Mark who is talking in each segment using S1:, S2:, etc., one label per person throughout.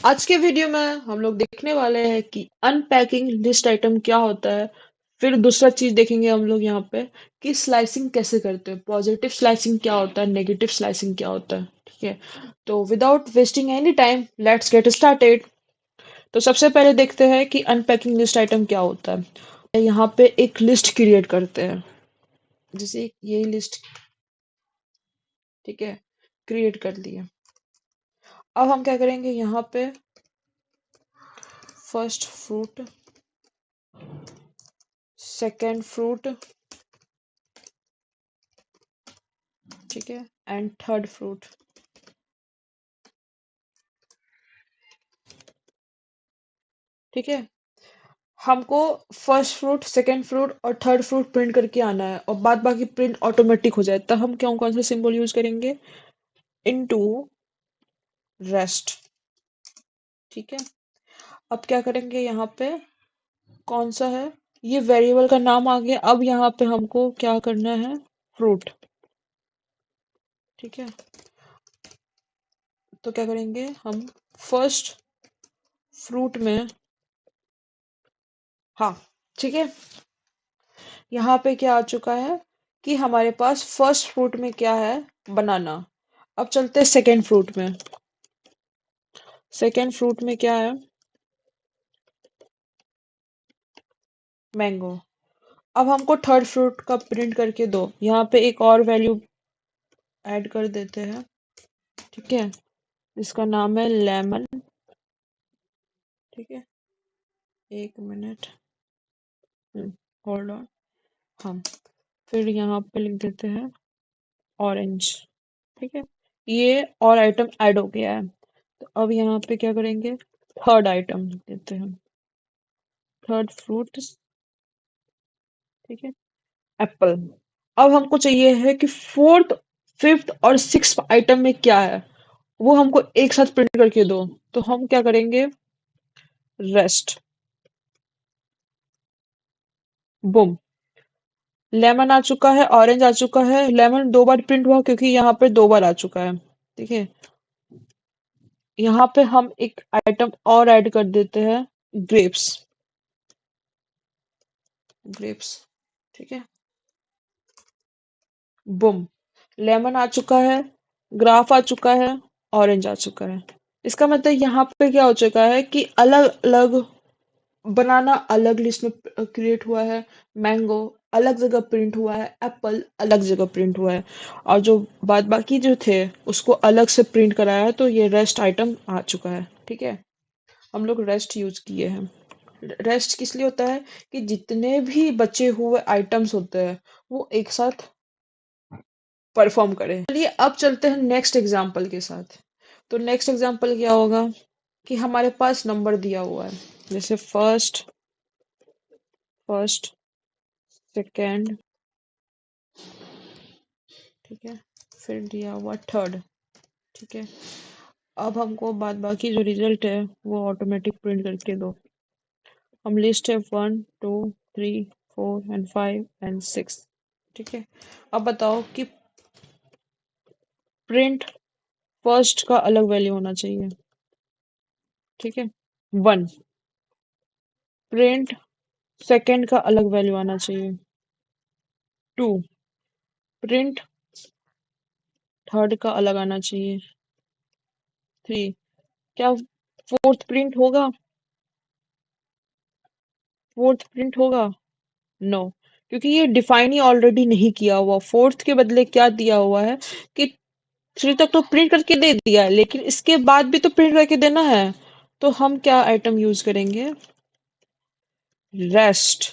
S1: आज के वीडियो में हम लोग देखने वाले हैं कि अनपैकिंग लिस्ट आइटम क्या होता है। फिर दूसरा चीज देखेंगे हम लोग यहाँ पे कि स्लाइसिंग कैसे करते हैं, पॉजिटिव स्लाइसिंग क्या होता है, नेगेटिव स्लाइसिंग क्या होता है। ठीक है, तो without wasting any time let's get started. तो सबसे पहले देखते हैं कि अनपैकिंग लिस्ट आइटम क्या होता है। यहाँ पे एक लिस्ट क्रिएट करते हैं, जैसे ये लिस्ट। ठीक है, क्रिएट कर लिया। अब हम क्या करेंगे, यहाँ पे फर्स्ट फ्रूट, सेकेंड फ्रूट, ठीक है, एंड थर्ड फ्रूट। ठीक है, हमको फर्स्ट फ्रूट, सेकेंड फ्रूट और थर्ड फ्रूट प्रिंट करके आना है और बाद बाकी प्रिंट ऑटोमेटिक हो जाए, तब हम क्यों कौन सा सिंबल यूज करेंगे, इनटू रेस्ट। ठीक है, अब क्या करेंगे, यहाँ पे कौन सा है, ये वेरिएबल का नाम आ गया। अब यहाँ पे हमको क्या करना है, फ्रूट। ठीक है, तो क्या करेंगे हम, फर्स्ट फ्रूट में, हाँ, ठीक है, यहाँ पे क्या आ चुका है कि हमारे पास फर्स्ट फ्रूट में क्या है, बनाना। अब चलते हैं सेकेंड फ्रूट में। सेकेंड फ्रूट में क्या है, मैंगो। अब हमको थर्ड फ्रूट का प्रिंट करके दो, यहाँ पे एक और वैल्यू ऐड कर देते हैं। ठीक है, इसका नाम है लेमन। ठीक है, एक मिनट, होल्ड ऑन। हम फिर यहाँ पे लिख देते हैं ऑरेंज। ठीक है, ये और आइटम ऐड हो गया है। तो अब यहाँ पे क्या करेंगे, थर्ड आइटम लिख देते हैं, थर्ड फ्रूट। ठीक है, एप्पल। अब हमको चाहिए है कि फोर्थ, फिफ्थ और सिक्स आइटम में क्या है, वो हमको एक साथ प्रिंट करके दो। तो हम क्या करेंगे, रेस्ट, बुम, लेमन आ चुका है, ऑरेंज आ चुका है। लेमन दो बार प्रिंट हुआ क्योंकि यहाँ पे दो बार आ चुका है। ठीक है, यहाँ पे हम एक आइटम और ऐड कर देते हैं, ग्रेप्स, ग्रेप्स। ठीक है, बुम, लेमन आ चुका है, ग्राफ आ चुका है, ऑरेंज आ चुका है। इसका मतलब यहाँ पे क्या हो चुका है कि अलग अलग बनाना अलग लिस्ट में क्रिएट हुआ है, मैंगो अलग जगह प्रिंट हुआ है, एप्पल अलग जगह प्रिंट हुआ है, और जो बाद बाकी जो थे उसको अलग से प्रिंट कराया है। तो ये रेस्ट आइटम आ चुका है। ठीक है, हम लोग रेस्ट यूज किए हैं। रेस्ट किस लिए होता है कि जितने भी बचे हुए आइटम्स होते हैं वो एक साथ परफॉर्म करें। चलिए अब चलते हैं नेक्स्ट एग्जाम्पल के साथ। तो नेक्स्ट एग्जाम्पल क्या होगा कि हमारे पास नंबर दिया हुआ है, जैसे फर्स्ट, फर्स्ट, सेकेंड, ठीक है, फिर दिया हुआ थर्ड। ठीक है, अब हमको बाद बाकी जो रिजल्ट है वो ऑटोमेटिक प्रिंट करके दो। हम लिस्ट है 1 2 3 4 एंड 5 एंड 6। ठीक है, अब बताओ कि प्रिंट फर्स्ट का अलग वैल्यू होना चाहिए। ठीक है, 1। प्रिंट सेकेंड का अलग वैल्यू आना चाहिए, 2। प्रिंट थर्ड का अलग आना चाहिए, 3। क्या फोर्थ प्रिंट होगा, फोर्थ प्रिंट होगा, नो, क्योंकि ये डिफाइन ही ऑलरेडी नहीं किया हुआ। फोर्थ के बदले क्या दिया हुआ है कि 3 तक तो प्रिंट करके दे दिया है, लेकिन इसके बाद भी तो प्रिंट करके देना है। तो हम क्या आइटम यूज करेंगे, रेस्ट,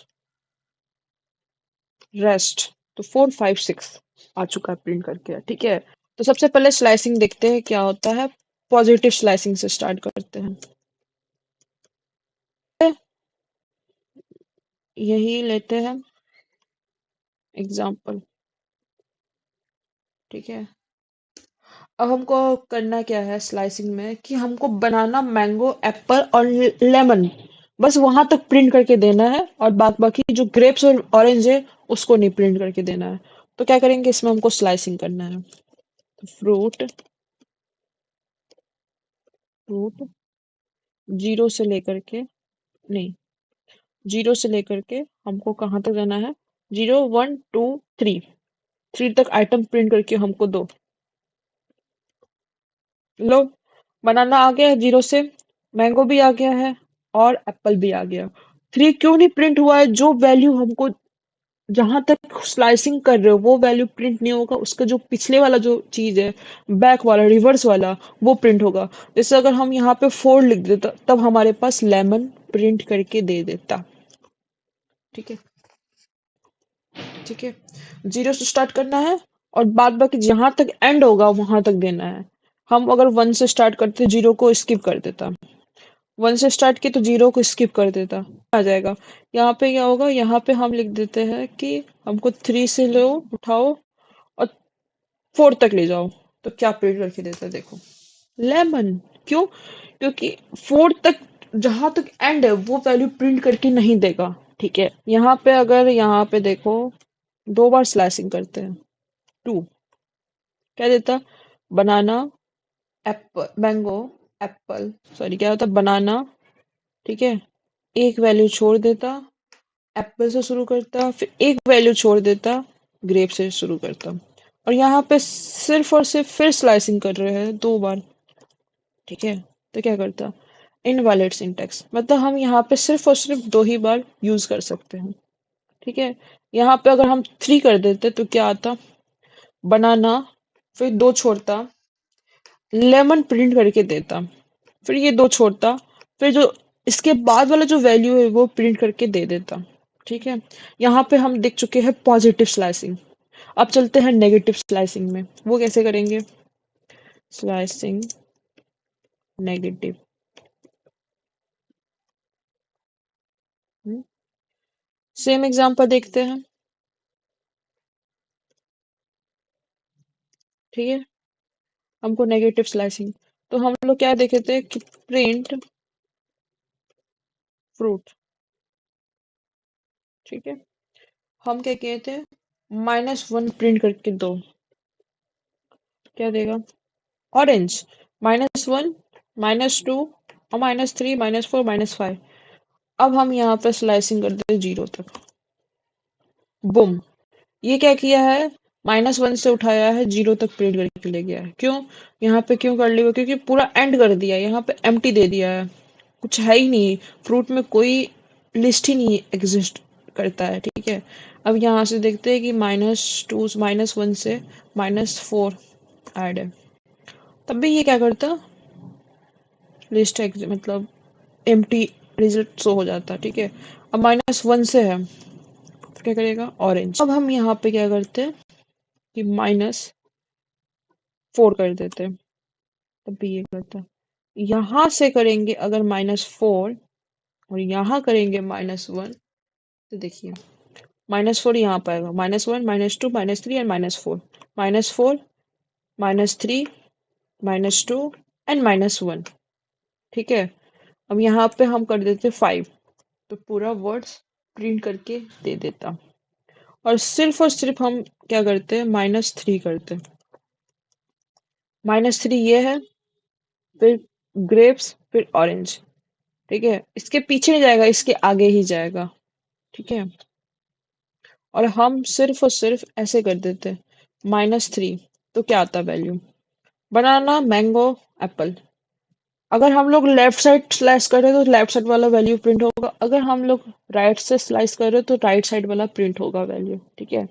S1: रेस्ट। तो 4 5 6 आ चुका है प्रिंट करके। ठीक है, तो सबसे पहले स्लाइसिंग देखते हैं क्या होता है। पॉजिटिव स्लाइसिंग से स्टार्ट करते हैं, यही लेते हैं एग्जाम्पल। ठीक है, अब हमको करना क्या है स्लाइसिंग में कि हमको बनाना मैंगो, एप्पल और लेमन, बस वहां तक प्रिंट करके देना है, और बाकी जो ग्रेप्स और ऑरेंज है उसको नहीं प्रिंट करके देना है। तो क्या करेंगे, इसमें हमको स्लाइसिंग करना है। तो फ्रूट, फ्रूट, जीरो से लेकर के, नहीं, जीरो से लेकर के हमको कहाँ तक जाना है, 0 1 2 3, 3 तक आइटम प्रिंट करके हमको दो। लो, बनाना आ गया है जीरो से, मैंगो भी आ गया है और एप्पल भी आ गया। थ्री क्यों नहीं प्रिंट हुआ है? जो वैल्यू हमको जहां तक स्लाइसिंग कर रहे हो वो वैल्यू प्रिंट नहीं होगा, उसका जो पिछले वाला जो चीज है, बैक वाला, रिवर्स वाला, वो प्रिंट होगा। जैसे अगर हम यहाँ पे 4 लिख देता तब हमारे पास लेमन प्रिंट करके दे देता। ठीक है, ठीक है। जीरो से स्टार्ट करना है और बाद बाकी जहां तक एंड होगा वहां तक देना है। हम अगर वन से स्टार्ट करते जीरो को स्किप कर देता, वन से स्टार्ट किए तो जीरो को स्किप कर देता, आ जाएगा। यहाँ पे क्या होगा, यहाँ पे हम लिख देते हैं कि हमको थ्री से लो, उठाओ और फोर तक ले जाओ, तो क्या प्रिंट करके देता है देखो, लेमन। क्यों? क्योंकि फोर तक जहां तक एंड है वो वैल्यू प्रिंट करके नहीं देगा। ठीक है, यहाँ पे अगर यहाँ पे देखो, दो बार स्लाइसिंग करते हैं, टू, क्या देता, बनाना, एप्पल, मैंगो, एप्पल, सॉरी क्या होता, बनाना, ठीक है, एक वैल्यू छोड़ देता, एप्पल से शुरू करता, फिर एक वैल्यू छोड़ देता, ग्रेप से शुरू करता। और यहाँ पे सिर्फ और सिर्फ फिर स्लाइसिंग कर रहे हैं दो बार। ठीक है, तो क्या करता, इनवैलिड सिंटैक्स, मतलब हम यहाँ पे सिर्फ और सिर्फ दो ही बार यूज कर सकते हैं। ठीक है, यहाँ पे अगर हम थ्री कर देते तो क्या आता, बनाना, फिर दो छोड़ता, लेमन प्रिंट करके देता, फिर ये दो छोड़ता, फिर जो इसके बाद वाला जो वैल्यू है वो प्रिंट करके दे देता। ठीक है, यहाँ पे हम देख चुके हैं पॉजिटिव स्लाइसिंग। अब चलते हैं नेगेटिव स्लाइसिंग में, वो कैसे करेंगे, स्लाइसिंग नेगेटिव। सेम एग्जांपल देखते हैं। ठीक है, हमको नेगेटिव स्लाइसिंग, तो हम लोग क्या देखे थे कि प्रिंट फ्रूट। ठीक है, हम क्या किए थे, -1 प्रिंट करके दो, क्या देगा, ऑरेंज, -1, -2 और -3, -4, -5। अब हम यहाँ पे स्लाइसिंग करते हैं जीरो तक, बुम, ये क्या किया है, -1 से उठाया है जीरो तक प्रिंट करके ले गया है। क्यों, यहाँ पे क्यों कर लिया, क्योंकि पूरा एंड कर दिया, यहाँ पे एम्प्टी दे दिया है, कुछ है ही नहीं, फ्रूट में कोई लिस्ट ही नहीं एग्जिस्ट करता है। ठीक है, अब यहाँ से देखते हैं कि -2, -1 से -4 ऐड है, तब भी ये क्या करता, लिस्ट मतलब एम्प्टी रिजल्ट शो हो जाता। ठीक है, अब -1 से है तो क्या करेगा, ऑरेंज। अब हम यहाँ पे क्या करते हैं कि -4 कर देते हैं, तब भी ये करता। यहाँ से करेंगे अगर -4 और यहाँ करेंगे -1, तो देखिए -4 यहाँ पाएगा, -1, -2, -3 एंड -4, -4, -3, -2 एंड -1। ठीक है, अब यहाँ पे हम कर देते 5, तो पूरा वर्ड्स प्रिंट करके दे देता। और सिर्फ हम क्या करते हैं, -3 करते हैं, -3 ये है, फिर ग्रेप्स, फिर ऑरेंज। ठीक है, इसके पीछे नहीं जाएगा, इसके आगे ही जाएगा। ठीक है, और हम सिर्फ और सिर्फ ऐसे कर देते, -3, तो क्या आता वैल्यू, बनाना, मैंगो, एप्पल। अगर हम लोग लेफ्ट साइड स्लाइस कर रहे हैं तो लेफ्ट साइड वाला वैल्यू प्रिंट होगा, अगर हम लोग राइट से स्लाइस कर रहे हैं तो राइट साइड वाला प्रिंट होगा वैल्यू। ठीक है,